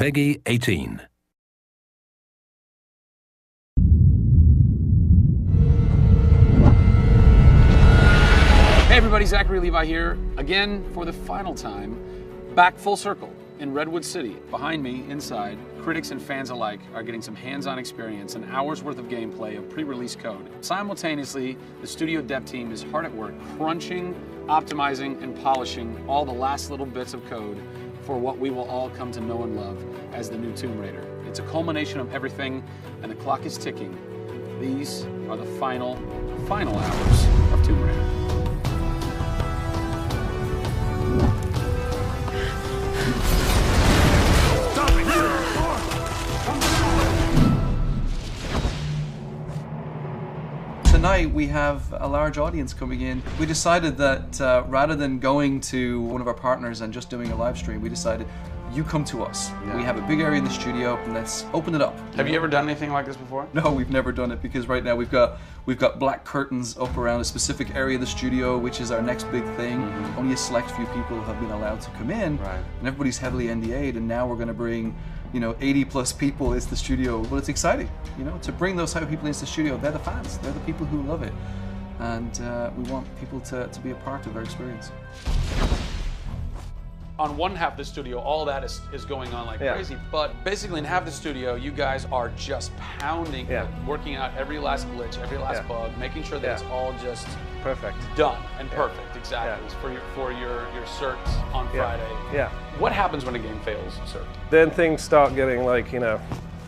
Peggy 18. Hey everybody, Zachary Levi here, again for the final time, back full circle in Redwood City. Behind me, inside, critics and fans alike are getting some hands-on experience, an hour's worth of gameplay of pre-release code. Simultaneously, the studio dev team is hard at work crunching, optimizing, and polishing all the last little bits of code for what we will all come to know and love as the new Tomb Raider. It's a culmination of everything, and the clock is ticking. These are the final hours of Tomb Raider. Tonight we have a large audience coming in. We decided that rather than going to one of our partners and just doing a live stream, we decided you come to us. Yeah. We have a big area in the studio and let's open it up. Have you ever done anything like this before? No, we've never done it because right now we've got black curtains up around a specific area of the studio, which is our next big thing. Mm-hmm. Only a select few people have been allowed to come in, right. And everybody's heavily NDA'd, and now we're going to bring 80 plus people into the studio. Well, it's exciting, to bring those type of people into the studio. They're the fans, they're the people who love it. And we want people to be a part of their experience. On one half of the studio, all that is going on like crazy, but basically in half the studio, you guys are just pounding, working out every last glitch, every last bug, making sure that it's all just perfect, done and perfect, exactly, for your certs on Friday. Yeah. What happens when a game fails, sir? Then things start getting like,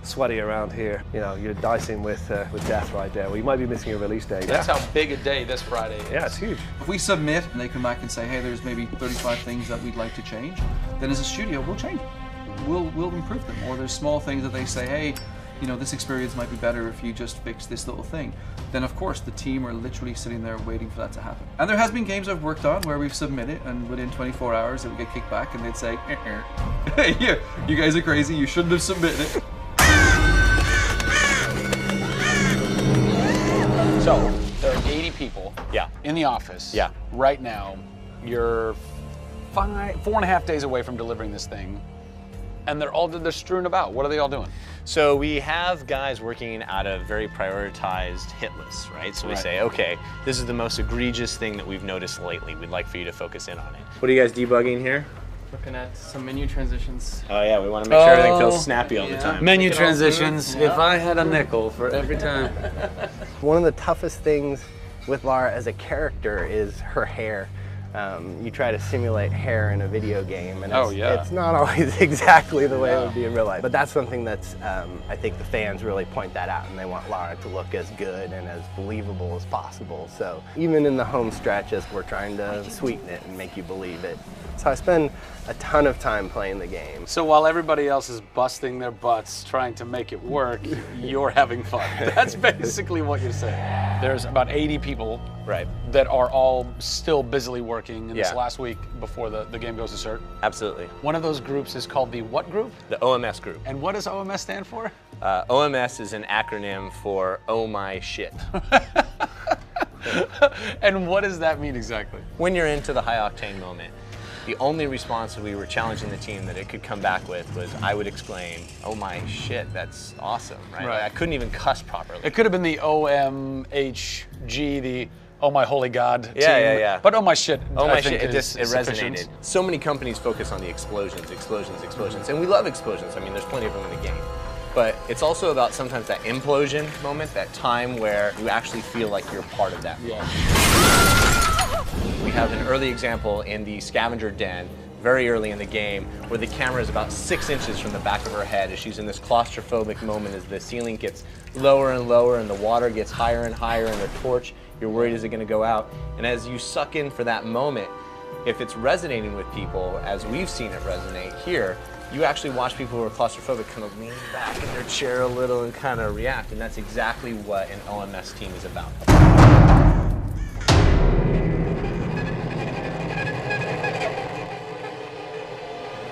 sweaty around here. You're dicing with death right there. Well, you might be missing a release date. That's how big a day this Friday is. Yeah, it's huge. If we submit and they come back and say, hey, there's maybe 35 things that we'd like to change, then as a studio, we'll change them. We'll improve them. Or there's small things that they say, hey, this experience might be better if you just fix this little thing. Then of course the team are literally sitting there waiting for that to happen. And there has been games I've worked on where we've submitted and within 24 hours it would get kicked back and they'd say, hey, you guys are crazy, you shouldn't have submitted it. So, there are 80 people in the office right now. You're 4.5 days away from delivering this thing, and they're strewn about. What are they all doing? So we have guys working out of very prioritized hit lists, right? So we say, okay, this is the most egregious thing that we've noticed lately. We'd like for you to focus in on it. What are you guys debugging here? Looking at some menu transitions. Oh yeah, we want to make sure everything feels snappy all the time. Menu transitions, if I had a nickel for every time. One of the toughest things with Lara as a character is her hair. You try to simulate hair in a video game, and it's not always exactly the way it would be in real life. But that's something that's, I think the fans really point that out, and they want Lara to look as good and as believable as possible. So even in the home stretches, we're trying to sweeten it and make you believe it. So I spend a ton of time playing the game. So while everybody else is busting their butts trying to make it work, you're having fun. That's basically what you're saying. There's about 80 people that are all still busily working in this last week before the game goes to cert. Absolutely. One of those groups is called the what group? The OMS group. And what does OMS stand for? OMS is an acronym for Oh My Shit. And what does that mean exactly? When you're into the high octane moment, the only response that we were challenging the team that it could come back with was, I would exclaim, oh my shit, that's awesome, right? I couldn't even cuss properly. It could have been the OMHG, the oh my holy god team. Yeah. But oh my shit, oh my shit, it resonated. So many companies focus on the explosions, and we love explosions. I mean, there's plenty of them in the game. But it's also about sometimes that implosion moment, that time where you actually feel like you're part of that. We have an early example in the scavenger den, very early in the game, where the camera is about 6 inches from the back of her head as she's in this claustrophobic moment as the ceiling gets lower and lower and the water gets higher and higher and the torch, you're worried, is it gonna go out? And as you suck in for that moment, if it's resonating with people, as we've seen it resonate here, you actually watch people who are claustrophobic kind of lean back in their chair a little and kind of react, and that's exactly what an OMS team is about.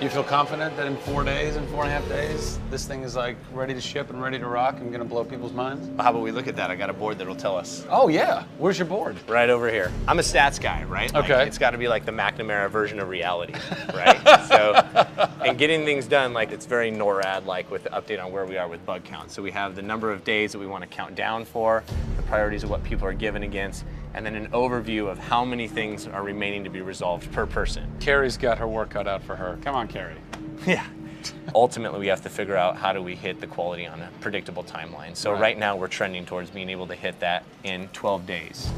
You feel confident that in 4 days, in 4.5 days, this thing is like ready to ship and ready to rock and gonna blow people's minds? Well, how about we look at that? I got a board that'll tell us. Oh yeah, where's your board? Right over here. I'm a stats guy, right? Okay. Like, it's got to be like the McNamara version of reality, right? So, and getting things done, like it's very NORAD-like with the update on where we are with bug count. So we have the number of days that we want to count down for, the priorities of what people are given against, and then an overview of how many things are remaining to be resolved per person. Carrie's got her work cut out for her. Come on, Carrie. Yeah. Ultimately, we have to figure out how do we hit the quality on a predictable timeline. So right now, we're trending towards being able to hit that in 12 days.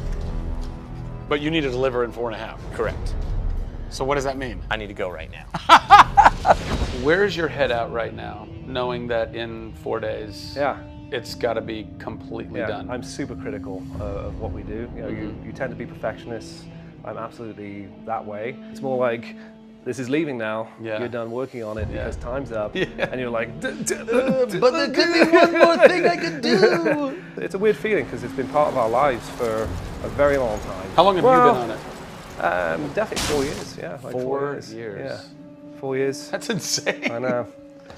But you need to deliver in 4.5. Correct. So what does that mean? I need to go right now. Where's your head at right now, knowing that in 4 days, Yeah. it's got to be completely done? I'm super critical of what we do. You know, you tend to be perfectionists. I'm absolutely that way. It's more like, this is leaving now. Yeah. You're done working on it because time's up. Yeah. And you're like, But there could be one more thing I could do. It's a weird feeling because it's been part of our lives for a very long time. How long have you been on it? Definitely 4 years, yeah. Like 4 years. Yeah, 4 years. That's insane. I know.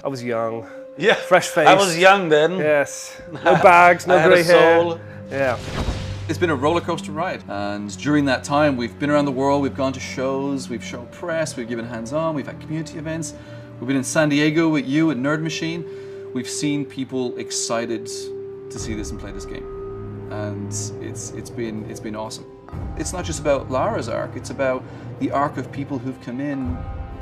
I was young. Yeah. Fresh face. I was young then. Yes. No bags, no I had grey a hair. soul. Yeah. It's been a roller coaster ride, and during that time we've been around the world, we've gone to shows, we've shown press, we've given hands-on, we've had community events, we've been in San Diego with you at Nerd Machine. We've seen people excited to see this and play this game, and it's been awesome. It's not just about Lara's arc, it's about the arc of people who've come in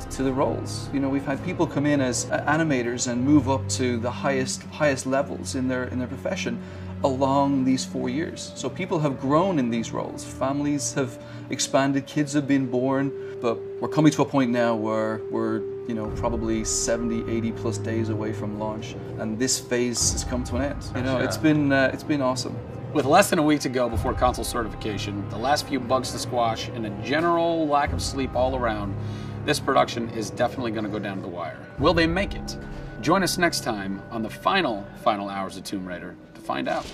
to the roles. You know, we've had people come in as animators and move up to the highest levels in their profession along these 4 years. So people have grown in these roles, families have expanded, kids have been born, but we're coming to a point now where we're, you know, probably 70, 80 plus days away from launch, and this phase has come to an end. You know, it's been awesome. With less than a week to go before console certification, the last few bugs to squash, and a general lack of sleep all around, this production is definitely going to go down to the wire. Will they make it? Join us next time on the final hours of Tomb Raider to find out.